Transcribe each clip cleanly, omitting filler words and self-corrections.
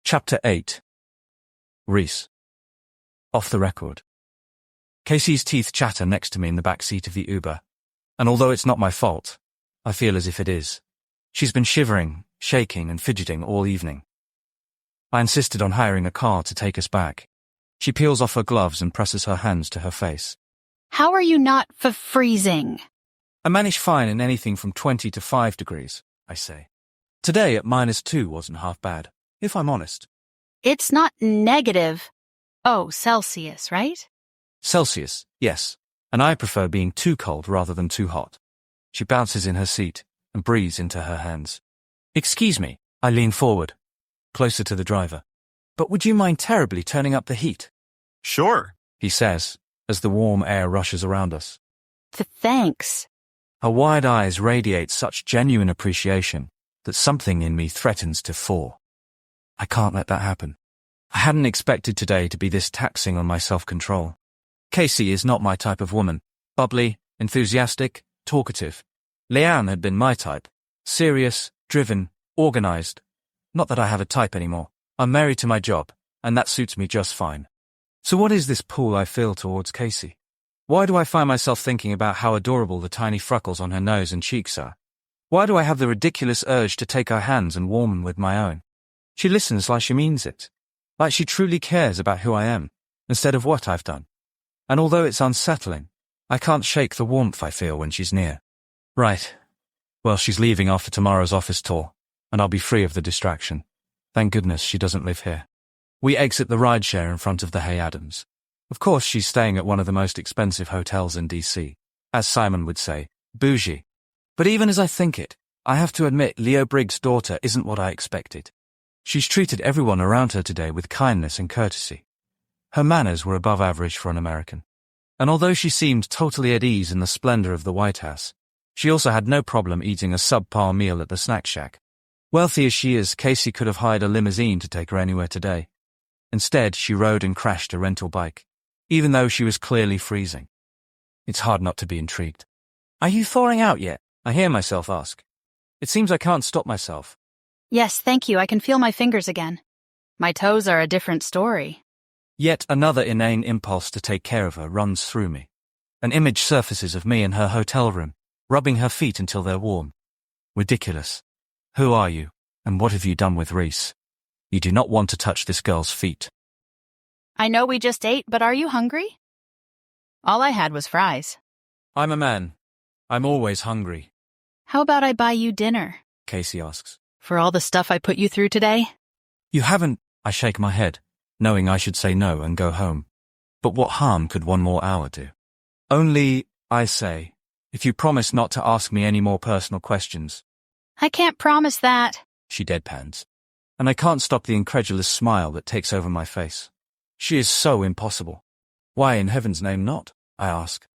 Chapter 8. Rhys. Off the record. Kacey's teeth chatter next to me in the back seat of the Uber, and although it's not my fault, I feel as if it is. She's been shivering, shaking, and fidgeting all evening. I insisted on hiring a car to take us back. She peels off her gloves and presses her hands to her face. How are you not freezing? I manage fine in anything from 20 to 5 degrees, I say. Today at -2 wasn't half bad, if I'm honest. It's not negative. Oh, Celsius, right? Celsius, yes, and I prefer being too cold rather than too hot. She bounces in her seat and breathes into her hands. Excuse me, I lean forward, closer to the driver. But would you mind terribly turning up the heat? Sure, he says, as the warm air rushes around us. Thanks. Her wide eyes radiate such genuine appreciation that something in me threatens to fall. I can't let that happen. I hadn't expected today to be this taxing on my self-control. Kacey is not my type of woman. Bubbly, enthusiastic, talkative. Leanne had been my type. Serious, driven, organized. Not that I have a type anymore. I'm married to my job, and that suits me just fine. So what is this pull I feel towards Kacey? Why do I find myself thinking about how adorable the tiny freckles on her nose and cheeks are? Why do I have the ridiculous urge to take her hands and warm them with my own? She listens like she means it. Like she truly cares about who I am, instead of what I've done. And although it's unsettling, I can't shake the warmth I feel when she's near. Right. Well, she's leaving after tomorrow's office tour, and I'll be free of the distraction. Thank goodness she doesn't live here. We exit the rideshare in front of the Hay Adams. Of course, she's staying at one of the most expensive hotels in DC. As Simon would say, bougie. But even as I think it, I have to admit Leo Briggs' daughter isn't what I expected. She's treated everyone around her today with kindness and courtesy. Her manners were above average for an American. And although she seemed totally at ease in the splendor of the White House, she also had no problem eating a subpar meal at the snack shack. Wealthy as she is, Kacey could have hired a limousine to take her anywhere today. Instead, she rode and crashed a rental bike, even though she was clearly freezing. It's hard not to be intrigued. Are you thawing out yet? I hear myself ask. It seems I can't stop myself. Yes, thank you. I can feel my fingers again. My toes are a different story. Yet another inane impulse to take care of her runs through me. An image surfaces of me in her hotel room, rubbing her feet until they're warm. Ridiculous. Who are you, and what have you done with Rhys? You do not want to touch this girl's feet. I know we just ate, but are you hungry? All I had was fries. I'm a man. I'm always hungry. How about I buy you dinner? Kacey asks. For all the stuff I put you through today? You haven't. I shake my head, knowing I should say no and go home. But what harm could one more hour do? Only, I say, if you promise not to ask me any more personal questions. I can't promise that. She deadpans. And I can't stop the incredulous smile that takes over my face. She is so impossible. Why in heaven's name not? I ask.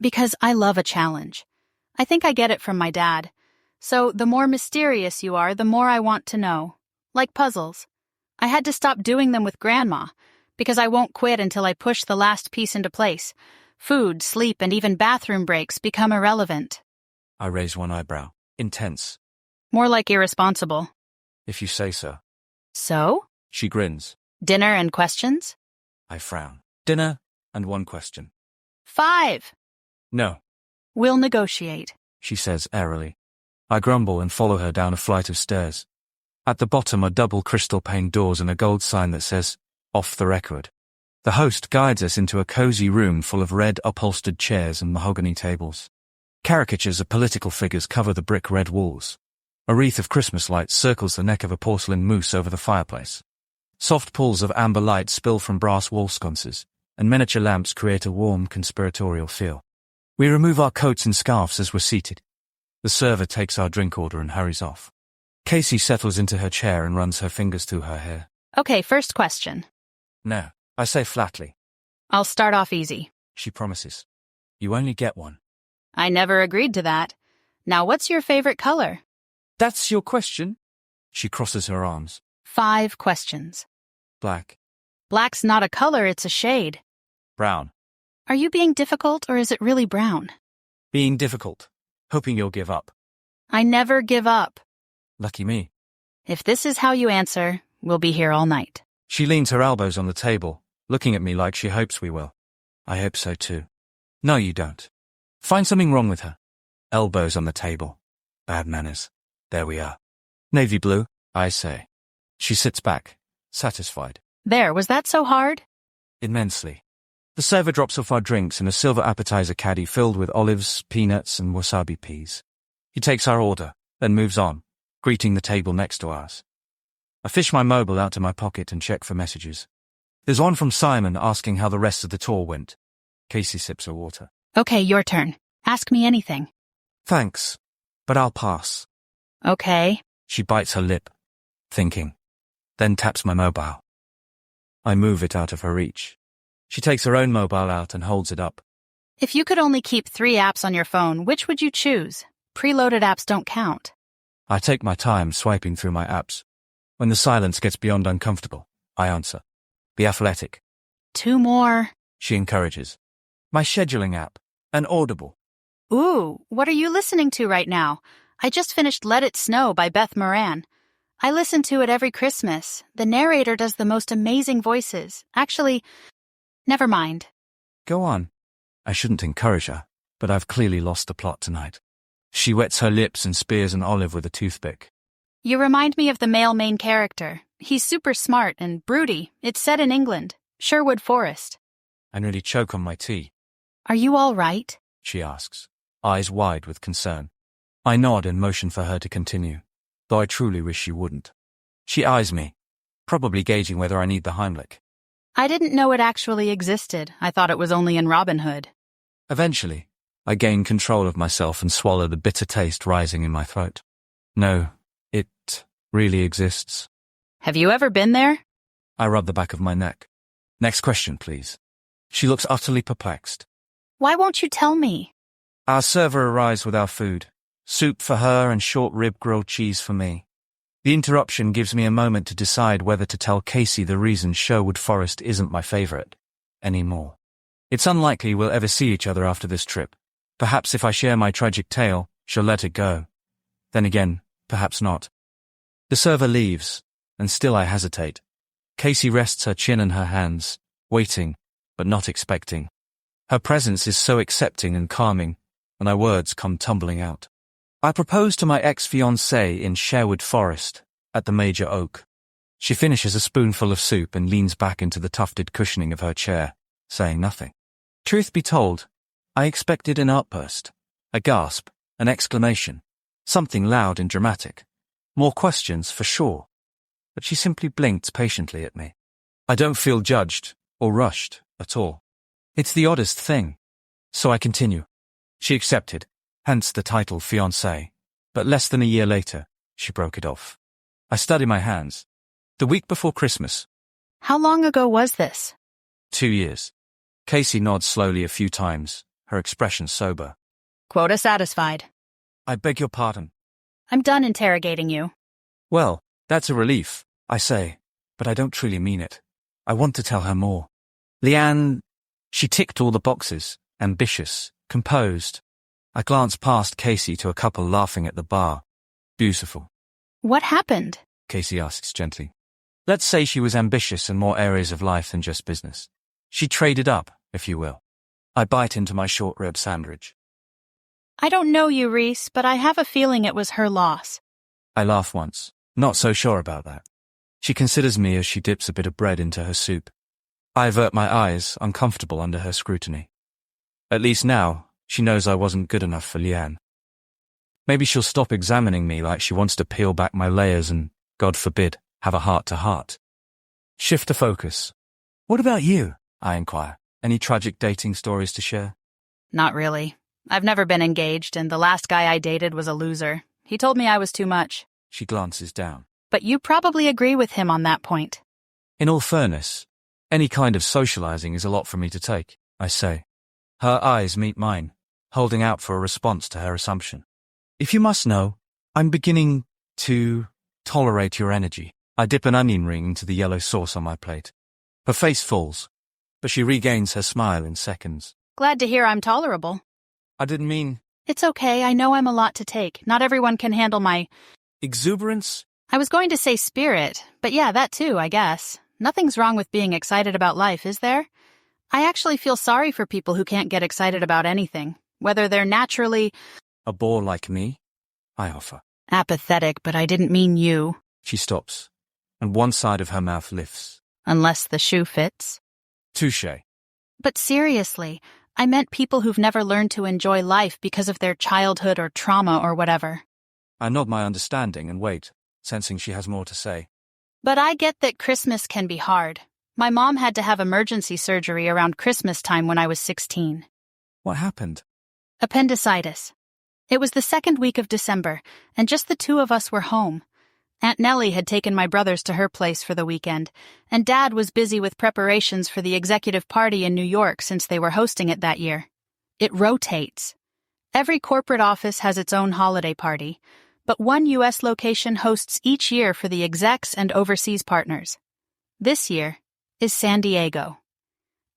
Because I love a challenge. I think I get it from my dad. So the more mysterious you are, the more I want to know. Like puzzles. I had to stop doing them with Grandma, because I won't quit until I push the last piece into place. Food, sleep, and even bathroom breaks become irrelevant. I raise one eyebrow. Intense. More like irresponsible. If you say so. So? She grins. Dinner and questions? I frown. Dinner and one question. 5. No. We'll negotiate, She says airily. I grumble and follow her down a flight of stairs. At the bottom are double crystal-paned doors and a gold sign that says, "Off the record." The host guides us into a cozy room full of red upholstered chairs and mahogany tables. Caricatures of political figures cover the brick red walls. A wreath of Christmas lights circles the neck of a porcelain moose over the fireplace. Soft pools of amber light spill from brass wall sconces, and miniature lamps create a warm, conspiratorial feel. We remove our coats and scarves as we're seated. The server takes our drink order and hurries off. Kacey settles into her chair and runs her fingers through her hair. Okay, first question. No, I say flatly. I'll start off easy. She promises. You only get one. I never agreed to that. Now, what's your favorite color? That's your question? She crosses her arms. 5 questions. Black. Black's not a color, it's a shade. Brown. Are you being difficult, or is it really brown? Being difficult. Hoping you'll give up. I never give up. Lucky me. If this is how you answer, We'll be here all night. She leans her elbows on the table, looking at me like she hopes we will. I hope so too. No, you don't. Find something wrong with her. Elbows on the table. Bad manners. There we are. Navy blue, I say. She sits back, satisfied. There, was that so hard? Immensely. The server drops off our drinks in a silver appetizer caddy filled with olives, peanuts, and wasabi peas. He takes our order, then moves on, greeting the table next to ours. I fish my mobile out to my pocket and check for messages. There's one from Simon asking how the rest of the tour went. Kacey sips her water. Okay, your turn. Ask me anything. Thanks, but I'll pass. Okay. She bites her lip, thinking, then taps my mobile. I move it out of her reach. She takes her own mobile out and holds it up. If you could only keep 3 apps on your phone, which would you choose? Preloaded apps don't count. I take my time swiping through my apps. When the silence gets beyond uncomfortable, I answer. Be athletic. 2 more. She encourages. My scheduling app, an Audible. Ooh, what are you listening to right now? I just finished Let It Snow by Beth Moran. I listen to it every Christmas. The narrator does the most amazing voices. Actually, never mind. Go on. I shouldn't encourage her, but I've clearly lost the plot tonight. She wets her lips and spears an olive with a toothpick. You remind me of the male main character. He's super smart and broody. It's set in England, Sherwood Forest. I nearly choke on my tea. Are you all right? She asks, eyes wide with concern. I nod and motion for her to continue, though I truly wish she wouldn't. She eyes me, probably gauging whether I need the Heimlich. I didn't know it actually existed. I thought it was only in Robin Hood. Eventually, I gain control of myself and swallow the bitter taste rising in my throat. No, it really exists. Have you ever been there? I rub the back of my neck. Next question, please. She looks utterly perplexed. Why won't you tell me? Our server arrives with our food. Soup for her and short rib grilled cheese for me. The interruption gives me a moment to decide whether to tell Kacey the reason Sherwood Forest isn't my favorite anymore. It's unlikely we'll ever see each other after this trip. Perhaps if I share my tragic tale, she'll let it go. Then again, perhaps not. The server leaves, and still I hesitate. Kacey rests her chin in her hands, waiting, but not expecting. Her presence is so accepting and calming, and my words come tumbling out. I propose to my ex-fiancée in Sherwood Forest, at the Major Oak. She finishes a spoonful of soup and leans back into the tufted cushioning of her chair, saying nothing. Truth be told, I expected an outburst, a gasp, an exclamation, something loud and dramatic. More questions, for sure. But she simply blinked patiently at me. I don't feel judged or rushed at all. It's the oddest thing. So I continue. She accepted, hence the title fiancé. But less than a year later, she broke it off. I study my hands. The week before Christmas. How long ago was this? 2 years. Kacey nods slowly a few times, her expression sober. Quota satisfied. I beg your pardon. I'm done interrogating you. Well, that's a relief, I say, but I don't truly mean it. I want to tell her more. Leanne, she ticked all the boxes, ambitious, composed. I glanced past Kacey to a couple laughing at the bar. Beautiful. What happened? Kacey asks gently. Let's say she was ambitious in more areas of life than just business. She traded up, if you will. I bite into my short rib sandwich. I don't know you, Rhys, but I have a feeling it was her loss. I laugh once, not so sure about that. She considers me as she dips a bit of bread into her soup. I avert my eyes, uncomfortable under her scrutiny. At least now, she knows I wasn't good enough for Leanne. Maybe she'll stop examining me like she wants to peel back my layers and, God forbid, have a heart-to-heart. Shift the focus. What about you? I inquire. Any tragic dating stories to share? Not really. I've never been engaged, and the last guy I dated was a loser. He told me I was too much. She glances down. But you probably agree with him on that point. In all fairness, any kind of socializing is a lot for me to take, I say. Her eyes meet mine, holding out for a response to her assumption. If you must know, I'm beginning to tolerate your energy. I dip an onion ring into the yellow sauce on my plate. Her face falls, but she regains her smile in seconds. Glad to hear I'm tolerable. I didn't mean... It's okay, I know I'm a lot to take. Not everyone can handle my... exuberance? I was going to say spirit, but yeah, that too, I guess. Nothing's wrong with being excited about life, is there? I actually feel sorry for people who can't get excited about anything, whether they're naturally A bore like me? I offer. apathetic, but I didn't mean you. She stops, and one side of her mouth lifts. Unless the shoe fits. Touché. But seriously, I meant people who've never learned to enjoy life because of their childhood or trauma or whatever. I nod my understanding and wait, sensing she has more to say. But I get that Christmas can be hard. My mom had to have emergency surgery around Christmas time when I was 16. What happened? Appendicitis. It was the second week of December, and just the two of us were home. Aunt Nellie had taken my brothers to her place for the weekend, and Dad was busy with preparations for the executive party in New York since they were hosting it that year. It rotates. Every corporate office has its own holiday party, but one U.S. location hosts each year for the execs and overseas partners. This year is San Diego.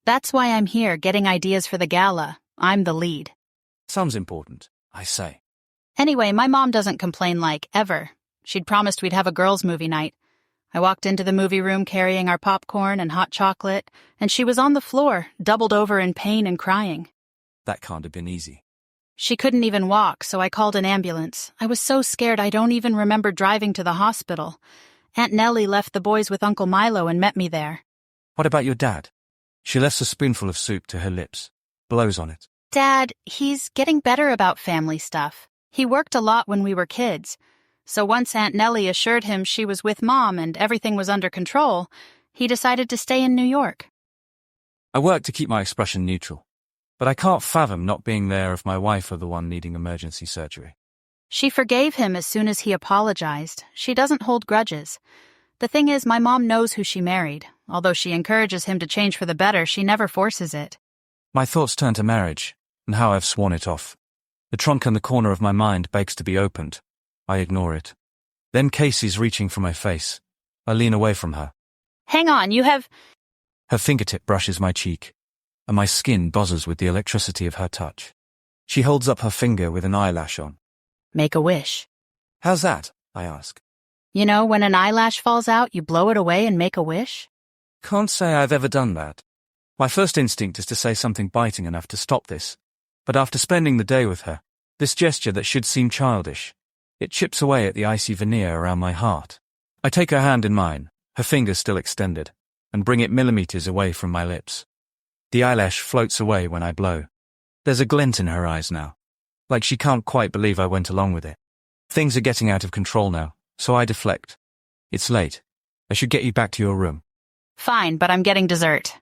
That's why I'm here getting ideas for the gala. I'm the lead. Sounds important, I say. Anyway, my mom doesn't complain ever. She'd promised we'd have a girls' movie night. I walked into the movie room carrying our popcorn and hot chocolate, and she was on the floor, doubled over in pain and crying. That can't have been easy. She couldn't even walk, so I called an ambulance. I was so scared I don't even remember driving to the hospital. Aunt Nellie left the boys with Uncle Milo and met me there. What about your dad? She lifts a spoonful of soup to her lips, blows on it. Dad, he's getting better about family stuff. He worked a lot when we were kids. So once Aunt Nellie assured him she was with Mom and everything was under control, he decided to stay in New York. I work to keep my expression neutral, but I can't fathom not being there if my wife were the one needing emergency surgery. She forgave him as soon as he apologized. She doesn't hold grudges. The thing is, my mom knows who she married. Although she encourages him to change for the better, she never forces it. My thoughts turn to marriage, and how I've sworn it off. The trunk in the corner of my mind begs to be opened. I ignore it. Then Kacey's reaching for my face. I lean away from her. Hang on, you have... Her fingertip brushes my cheek, and my skin buzzes with the electricity of her touch. She holds up her finger with an eyelash on. Make a wish. How's that? I ask. You know, when an eyelash falls out, you blow it away and make a wish? Can't say I've ever done that. My first instinct is to say something biting enough to stop this. But after spending the day with her, this gesture that should seem childish, it chips away at the icy veneer around my heart. I take her hand in mine, her fingers still extended, and bring it millimeters away from my lips. The eyelash floats away when I blow. There's a glint in her eyes now, like she can't quite believe I went along with it. Things are getting out of control now, so I deflect. It's late. I should get you back to your room. Fine, but I'm getting dessert.